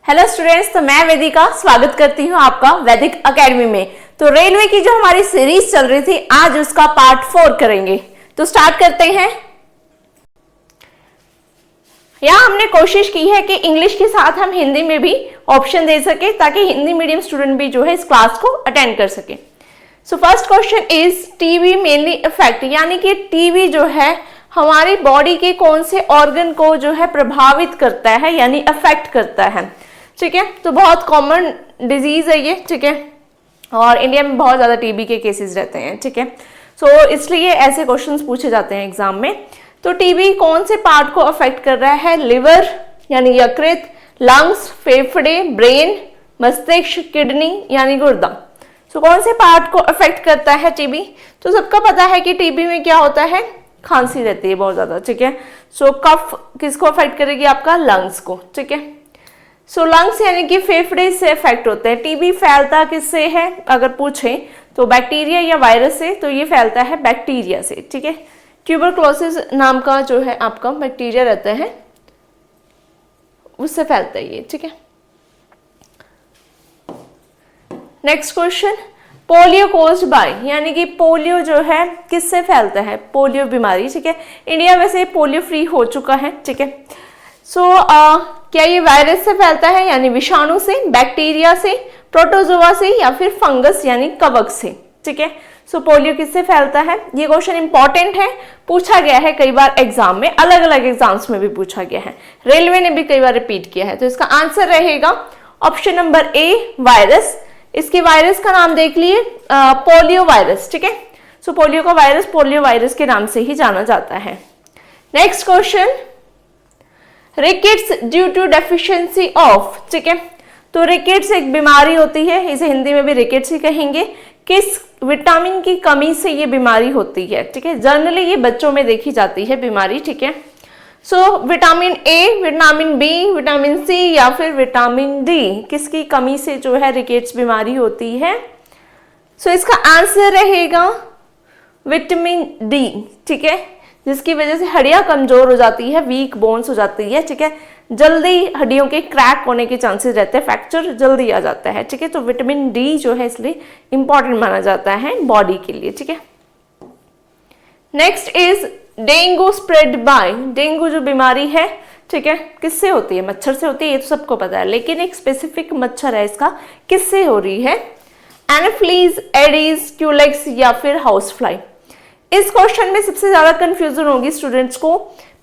Hello students, तो मैं वेदिका स्वागत करती हूँ आपका वैदिक एकेडमी में। तो रेलवे की जो हमारी सीरीज चल रही थी, आज उसका पार्ट 4 करेंगे। तो स्टार्ट करते हैं। यहाँ हमने कोशिश की है कि इंग्लिश के साथ हम हिंदी में भी ऑप्शन दे सके, ताकि हिंदी मीडियम स्टूडेंट भी जो है इस क्लास को अटेंड कर सके। So first question is TB mainly effect, यानी कि टीबी जो है हमारी बॉडी के कौन से ऑर्गन को जो है प्रभावित करता है, यानी अफेक्ट करता है। ठीक है, तो बहुत कॉमन डिजीज है ये। ठीक है, और इंडिया में बहुत ज्यादा टीबी के केसेस रहते हैं। ठीक है, सो इसलिए ऐसे क्वेश्चंस पूछे जाते हैं एग्जाम में। तो टीबी कौन से पार्ट को अफेक्ट कर रहा है? लिवर यानी यकृत, लंग्स, फेफड़े, ब्रेन, मस्तिष्क, किडनी यानी गुर्दा। सो कौन से पार्ट को अफेक्ट करता है टीबी? तो सबका पता है कि टीबी में क्या होता है, खांसी रहती है बहुत ज्यादा। ठीक है, सो कफ किसको अफेक्ट करेगी? आपका लंग्स को। ठीक है, सो लंग्स यानी कि फेफड़े से अफेक्ट होते हैं। टीबी फैलता किससे है अगर पूछें तो बैक्टीरिया या वायरस से, तो ये फैलता है बैक्टीरिया से। ठीक है, ट्यूबरक्लोसिस नाम का जो है आपका बैक्टीरिया रहता है, उससे फैलता है ये। ठीक है, next question, polio caused by, यानी कि पोलियो जो है किससे फैलता है? पोलियो बीमारी। ठीक है, इंडिया वैसे पोलियो फ्री हो चुका है। ठीक है, सो क्या ये वायरस से फैलता है, यानी विषाणु से, बैक्टीरिया से, प्रोटोजोआ से, या फिर फंगस यानी कवक से? ठीक है, सो पोलियो किससे फैलता है? ये क्वेश्चन इंपॉर्टेंट है, पूछा गया है कई बार एग्जाम में, अलग अलग एग्जाम्स में भी पूछा गया है, रेलवे ने भी कई बार रिपीट किया है। तो इसका आंसर रहेगा ऑप्शन नंबर ए, वायरस। इसके वायरस का नाम देख लिए, पोलियो वायरस। ठीक है, सो पोलियो का वायरस पोलियो वायरस के नाम से ही जाना जाता है। Next question, rickets due to deficiency of. ठीक है, तो रिकेट्स एक बीमारी होती है, इसे हिंदी में भी रिकेट्स ही कहेंगे। किस विटामिन की कमी से ये बीमारी होती है? ठीक है, जनरली ये बच्चों में देखी जाती है बीमारी। ठीक है, so vitamin A, vitamin B, vitamin C या फिर विटामिन डी, किसकी कमी से जो है रिकेट्स बीमारी होती है? सो इसका आंसर रहेगा विटामिन डी। ठीक है, जिसकी वजह से हड्डियां कमजोर हो जाती है, वीक बोन्स हो जाती है। ठीक है, जल्दी हड्डियों के क्रैक होने के चांसेस रहते हैं, फ्रैक्चर जल्दी आ जाता है। ठीक है, तो विटामिन डी जो है इसलिए इंपॉर्टेंट माना जाता है बॉडी के लिए। ठीक है, next is dengue spread by, dengue जो बीमारी है, ठीक है, किससे होती है? मच्छर से होती है, ये तो सबको पता है, लेकिन एक स्पेसिफिक मच्छर है इसका, किससे हो रही है? एनोफ्लीज, एडीज, क्यूलेक्स या फिर हाउस फ्लाई। इस क्वेश्चन में सबसे ज्यादा कंफ्यूजन होगी स्टूडेंट्स को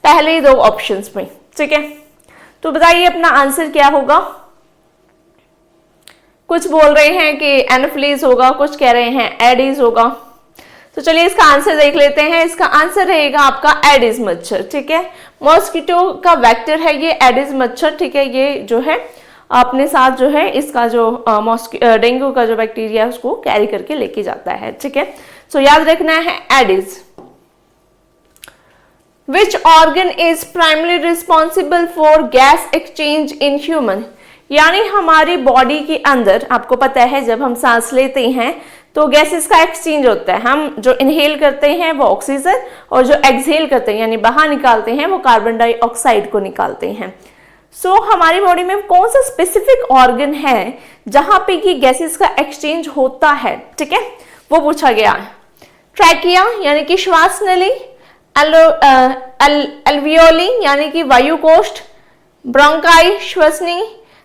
पहले दो ऑप्शंस में। ठीक है, तो बताइए अपना आंसर क्या होगा? कुछ बोल रहे हैं कि एनोफ्लीज होगा, कुछ कह रहे हैं एडीज होगा। तो चलिए इसका आंसर देख लेते हैं। इसका आंसर रहेगा आपका एडिस मच्छर। ठीक है, मॉस्किटो का वेक्टर है ये एडिस मच्छर। ठीक है, ये जो है अपने साथ जो है इसका जो डेंगू का जो बैक्टीरिया है उसको कैरी करके लेके जाता है। ठीक है, सो याद रखना है Aedes. Which organ is primary responsible for gas exchange in human, यानी हमारी बॉडी के अंदर आपको पता है जब हम सांस लेते हैं तो गैसेस का एक्सचेंज होता है। हम जो इनहेल करते हैं वो ऑक्सीजन, और जो एक्सहेल करते हैं यानी बाहर निकालते हैं वो कार्बन डाइऑक्साइड को निकालते हैं। सो हमारी बॉडी में कौन सा स्पेसिफिक ऑर्गन है जहां पे ये गैसेस का एक्सचेंज होता है? ठीक है, वो पूछा गया। ट्रैकिया यानी कि श्वास नली, एल्वियोली यानी कि वायुकोष्ठ, ब्रोंकाई श्वसनी,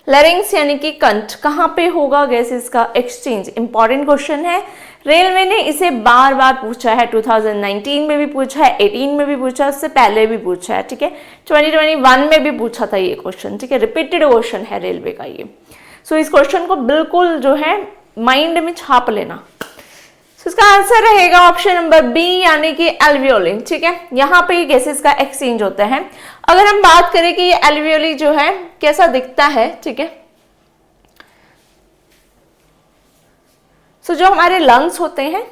लैरिंग्स यानी कि कंठ, कहां पे होगा गैसेस का एक्सचेंज? इंपॉर्टेंट क्वेश्चन है, रेलवे ने इसे बार बार पूछा है। 2019 में भी पूछा है, 18 में भी पूछा है, उससे पहले भी पूछा है। ठीक है, 2021 में भी पूछा था ये क्वेश्चन। ठीक है, रिपीटेड क्वेश्चन है रेलवे का ये। सो इस क्वेश्चन को बिल्कुल जो है माइंड में छाप लेना। तो इसका आंसर रहेगा ऑप्शन नंबर बी, यानी कि एल्वियोली। ठीक है, यहाँ पे गैसेस का एक्सचेंज होता है। अगर हम बात करें कि ये एल्वियोली जो है कैसा दिखता है, ठीक है, सो जो हमारे लंग्स होते हैं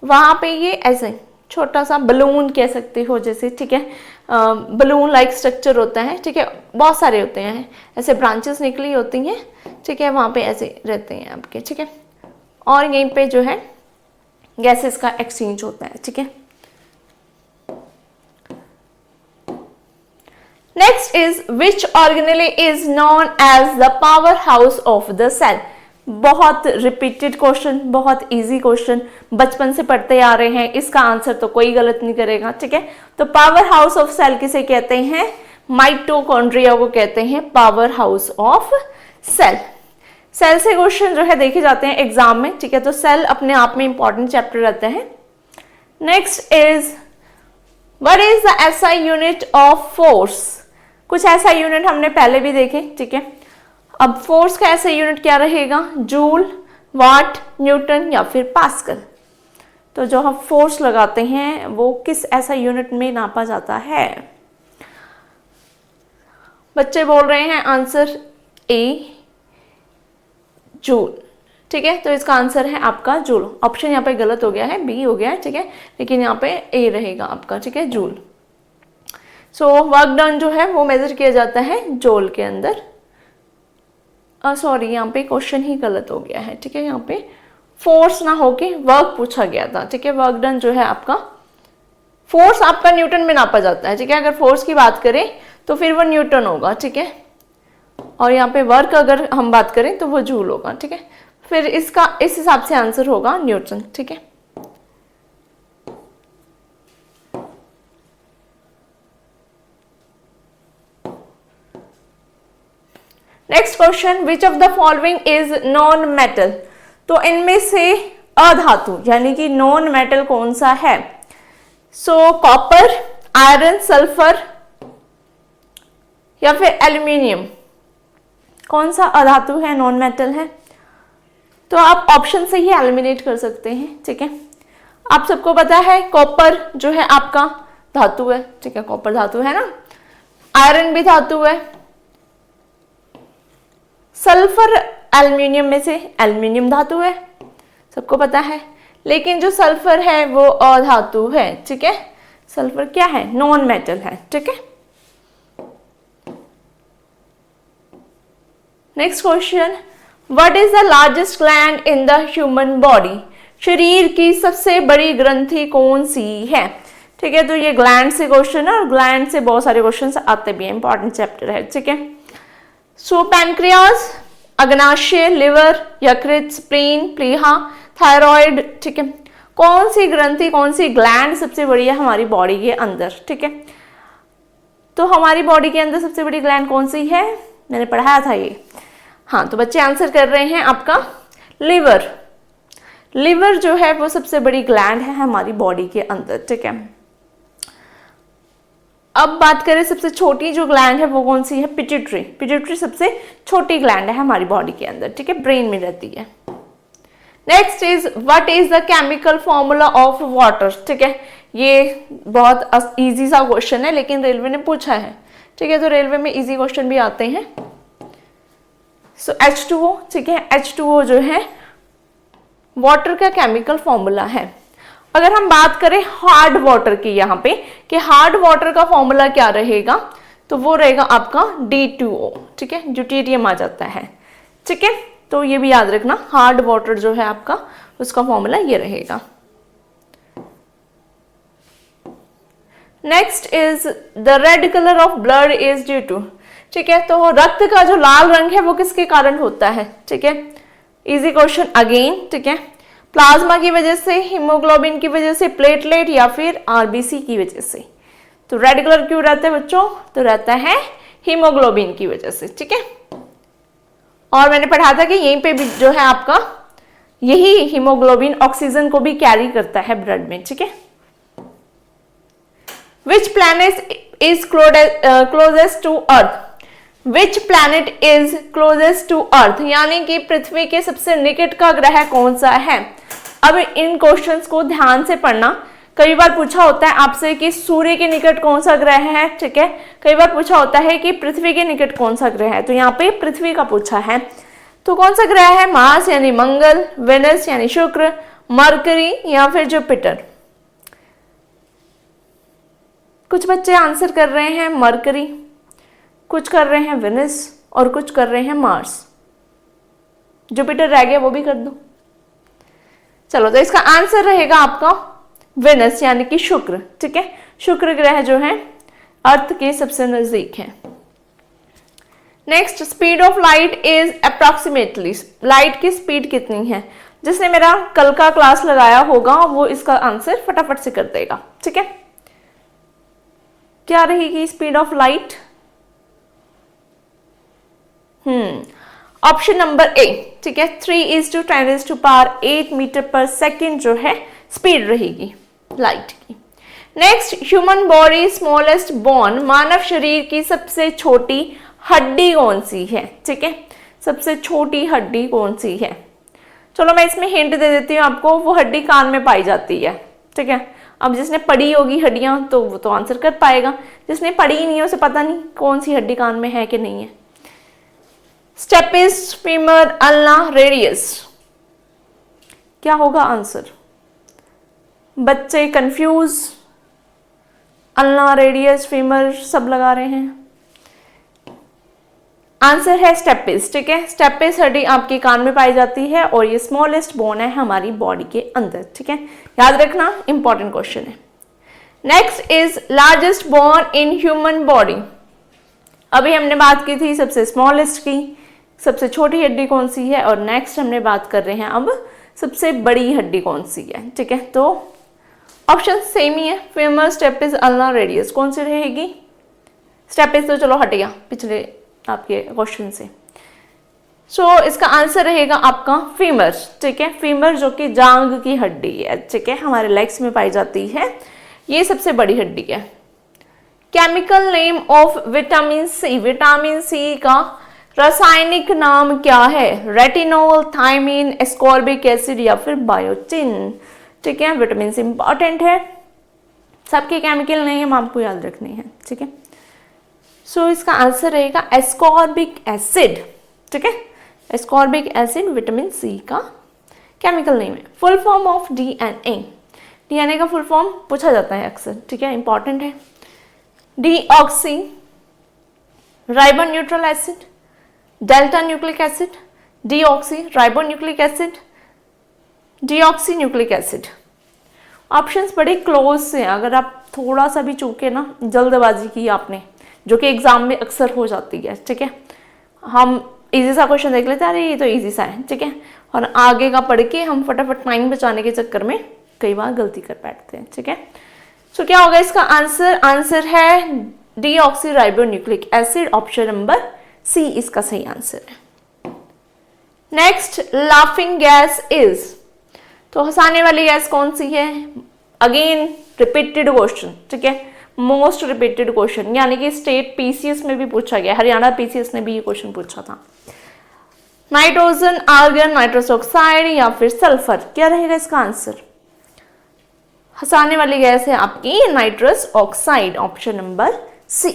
वहां पे ये ऐसे छोटा सा बलून कह सकते हो जैसे। ठीक है, बलून लाइक स्ट्रक्चर होता है। ठीक है, बहुत सारे होते हैं, ऐसे ब्रांचेस निकली होती हैं। ठीक है, वहां पे ऐसे रहते हैं आपके। ठीक है, और यहीं पे जो है गैसेस का एक्सचेंज होता है। ठीक है, next is which organelle is known as the power house of the cell. बहुत रिपीटेड क्वेश्चन, बहुत इजी क्वेश्चन, बचपन से पढ़ते आ रहे हैं, इसका आंसर तो कोई गलत नहीं करेगा, ठीक है। तो पावर हाउस ऑफ सेल किसे कहते हैं? माइटोकॉन्ड्रिया को कहते हैं power house of cell. Cell से क्वेश्चन जो है देखे जाते हैं एग्जाम में, ठीक है। तो सेल अपने आप में इंपॉर्टेंट चैप्टर रहते हैं। Next is what is the SI unit of force. कुछ ऐसा यूनिट हमने पहले भी देखे, ठीक है। अब फोर्स का ऐसा यूनिट क्या रहेगा? जूल, वाट, न्यूटन या फिर पास्कल। तो जो हम फोर्स लगाते हैं वो किस ऐसा यूनिट में नापा जाता है? बच्चे बोल रहे हैं आंसर ए, जूल, ठीक है। तो इसका आंसर है आपका जूल। ऑप्शन यहाँ पे गलत हो गया है, बी हो गया है, ठीक है, लेकिन यहाँ पे ए रहेगा आपका, ठीक है, जूल। सो वर्क डन जो है वो मेजर किया जाता है जूल के अंदर। सॉरी, यहाँ पे क्वेश्चन ही गलत हो गया है, ठीक है। यहाँ पे फोर्स ना होके वर्क पूछा गया था, ठीक है। वर्क डन जो है आपका, फोर्स आपका न्यूटन में नापा जाता है, ठीक है। अगर फोर्स की बात करें तो फिर वो न्यूटन होगा, ठीक है। और यहाँ पे वर्क अगर हम बात करें तो वो जूल होगा, ठीक है। फिर इसका इस हिसाब से आंसर होगा न्यूटन, ठीक है। Next question, which of the following is non metal. तो इनमें से अधातु यानी कि नॉन मेटल कौन सा है? सो कॉपर, आयरन, सल्फर या फिर एल्यूमिनियम, कौन सा अधातु है, नॉन मेटल है? तो आप ऑप्शन से ही एलिमिनेट कर सकते हैं, ठीक है। आप सबको पता है कॉपर जो है आपका धातु है, ठीक है, कॉपर धातु है ना। आयरन भी धातु है। सल्फर एल्यूमिनियम में से एल्यूमिनियम धातु है, सबको पता है। लेकिन जो सल्फर है वो अधातु है, ठीक है। सल्फर क्या है? नॉन मेटल है, ठीक है। Next question, what is the largest gland in the human body. शरीर की सबसे बड़ी ग्रंथि कौन सी है? ठीक है, तो ये ग्लैंड से क्वेश्चन है और ग्लैंड से बहुत सारे क्वेश्चन आते भी हैं, इंपॉर्टेंट चैप्टर है, ठीक है। सो पैनक्रियाज, अग्नाशय, लिवर, यकृत, स्प्लीन, प्लीहा, थायराइड, ठीक है। कौन सी ग्रंथि, कौन सी ग्लैंड सबसे बड़ी है हमारी बॉडी के अंदर, ठीक है। तो हमारी बॉडी के अंदर सबसे बड़ी ग्लैंड कौन सी है? मैंने पढ़ाया था ये। हाँ, तो बच्चे आंसर कर रहे हैं आपका लिवर। लिवर जो है वो सबसे बड़ी ग्लैंड है हमारी बॉडी के अंदर, ठीक है। अब बात करें सबसे छोटी जो ग्लैंड है वो कौन सी है? पिट्यूटरी। पिट्यूटरी सबसे छोटी ग्लैंड है हमारी बॉडी के अंदर, ठीक है, ब्रेन में रहती है। Next is what is the chemical formula of water, ठीक है। ये बहुत इजी सा क्वेश्चन है लेकिन रेलवे ने पूछा है, ठीक है, तो रेलवे में इजी क्वेश्चन भी आते हैं। सो H2O, ठीक है, H2O जो है वाटर का केमिकल फॉर्मूला है। अगर हम बात करें हार्ड वाटर की यहाँ पे कि हार्ड वाटर का फॉर्मूला क्या रहेगा, तो वो रहेगा आपका D2O, ठीक है, ड्यूटेरियम आ जाता है, ठीक है। तो ये भी याद रखना, हार्ड वाटर जो है आपका उसका फॉर्मूला ये रहेगा। Next is the red colour of blood is due to, ठीक है, तो रक्त का जो लाल रंग है वो किसके कारण होता है, ठीक है। इजी क्वेश्चन अगेन, ठीक है। प्लाज्मा की वजह से, हीमोग्लोबिन की वजह से, प्लेटलेट या फिर आरबीसी की वजह से। तो रेड कलर क्यों रहता है बच्चों? तो रहता है हीमोग्लोबिन की वजह से, ठीक है। और मैंने पढ़ा था कि यहीं पे भी जो है आपका यही हीमोग्लोबिन ऑक्सीजन को भी कैरी करता है ब्लड में, ठीक है। Which planet is closest to earth. Which planet is closest to earth, यानी कि पृथ्वी के सबसे निकट का ग्रह कौन सा है। अब इन क्वेश्चंस को ध्यान से पढ़ना। कई बार पूछा होता है आपसे कि सूर्य के निकट कौन सा ग्रह है, ठीक है। कई बार पूछा होता है कि पृथ्वी के निकट कौन सा ग्रह है, तो यहाँ पे पृथ्वी का पूछा है। तो कौन सा ग्रह है? मार्स यानी मंगल, वेनस यानी शुक्र, मरकरी या फिर जुपिटर। कुछ बच्चे आंसर कर रहे हैं मरकरी, कुछ कर रहे हैं वेनस और कुछ कर रहे हैं मार्स। जुपिटर रह गया, वो भी कर दो। चलो, तो इसका आंसर रहेगा आपका वेनस यानी कि शुक्र, ठीक है। शुक्र ग्रह जो है अर्थ के सबसे नजदीक है। Next, speed of light is approximately, light की स्पीड कितनी है? जिसने मेरा कल का क्लास लगाया होगा वो इसका आंसर फटाफट से कर देगा, ठीक है। क्या रहेगी speed of light? Option number ए, ठीक है, 3:10⁻8 मीटर पर सेकेंड जो है स्पीड रहेगी लाइट की। Next, human body smallest bone, मानव शरीर की सबसे छोटी हड्डी कौन सी है? ठीक है, सबसे छोटी हड्डी कौन सी है? चलो मैं इसमें हिंट दे देती हूँ आपको, वो हड्डी कान में पाई जाती है, ठीक है। अब जिसने पढ़ी होगी हड्डियां तो वो तो आंसर कर पाएगा, जिसने पढ़ी ही नहीं है उसे पता नहीं कौन सी हड्डी कान में है कि नहीं है। स्टेपिस, फीमर, अल्ना, रेडियस, क्या होगा आंसर? बच्चे कंफ्यूज, अल्ना, रेडियस, फीमर सब लगा रहे हैं। आंसर है स्टेपिस, ठीक है। स्टेपिस हड्डी आपके कान में पाई जाती है और ये स्मॉलेस्ट बोन है हमारी बॉडी के अंदर, ठीक है, याद रखना, इंपॉर्टेंट क्वेश्चन है। Next is largest bone in human body. अभी हमने बात की थी सबसे स्मॉलेस्ट की, सबसे छोटी हड्डी कौन सी है, और नेक्स्ट हमने बात कर रहे हैं अब सबसे बड़ी हड्डी कौन सी है, ठीक है। तो ऑप्शन सेम ही है, फीमर, स्टेपिस, अल्ना, रेडियस, कौन सी रहेगी? स्टेपिस तो चलो हट गया पिछले आपके क्वेश्चन से। इसका आंसर रहेगा आपका फीमर, ठीक है। फीमर जो कि जांग की हड्डी है, ठीक है, हमारे लेग्स में पाई जाती है, ये सबसे बड़ी हड्डी है। Chemical name of vitamin C, vitamin C का रासायनिक नाम क्या है? रेटिनॉल, थायमिन, एस्कॉर्बिक एसिड या फिर बायोटिन, ठीक है। विटामिन सी इंपॉर्टेंट है, सबके केमिकल नेम आपको याद रखने हैं, ठीक है। इसका आंसर रहेगा एस्कॉर्बिक एसिड, ठीक है। एस्कॉर्बिक एसिड विटामिन सी का केमिकल नेम है। Full form of DNA, DNA का फुल फॉर्म पूछा जाता है अक्सर, ठीक है, इंपॉर्टेंट है। Deoxyribonucleic acid, delta nucleic acid, deoxy ribo nucleic acid, deoxy nucleic acid. Options बड़े क्लोज से, अगर आप थोड़ा सा भी चूके ना, जल्दबाजी की आपने, जो कि एग्जाम में अक्सर हो जाती है, ठीक है। हम इजी सा क्वेश्चन देख लेते हैं, अरे ये तो इजी सा है, ठीक है, और आगे का पढ़ के हम फटाफट टाइम बचाने के चक्कर में कई बार गलती कर बैठते हैं, ठीक है। क्या होगा इसका आंसर? आंसर है deoxyribonucleic acid, option number C इसका सही आंसर है। नेक्स्ट, लाफिंग गैस इज, तो हंसाने वाली गैस कौन सी है? अगेन रिपीटेड क्वेश्चन, ठीक है, मोस्ट रिपीटेड क्वेश्चन, यानी कि स्टेट पीसीएस में भी पूछा गया, हरियाणा पीसीएस ने भी ये क्वेश्चन पूछा था। नाइट्रोजन, आर्गन, नाइट्रस ऑक्साइड या फिर सल्फर, क्या रहेगा इसका आंसर? हंसाने वाली गैस है आपकी nitrous oxide, option number C.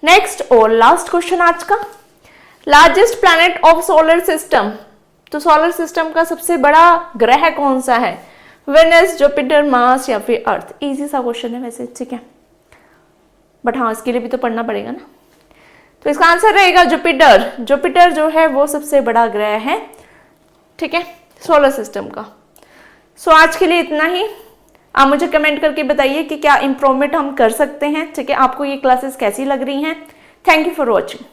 Next और लास्ट क्वेश्चन आज का, largest planet of solar system, तो सोलर सिस्टम का सबसे बड़ा ग्रह कौन सा है? वेनस, जुपिटर, मार्स या फिर अर्थ। इजी सा क्वेश्चन है वैसे, ठीक है, बट हाँ इसके लिए भी तो पढ़ना पड़ेगा ना। तो इसका आंसर रहेगा जुपिटर। जुपिटर जो है वो सबसे बड़ा ग्रह है, ठीक है, सोलर सिस्टम का। आज के लिए इतना ही। आप मुझे कमेंट करके बताइए कि क्या इंप्रूवमेंट हम कर सकते हैं, ठीक है, आपको ये क्लासेस कैसी लग रही हैं। Thank you for watching.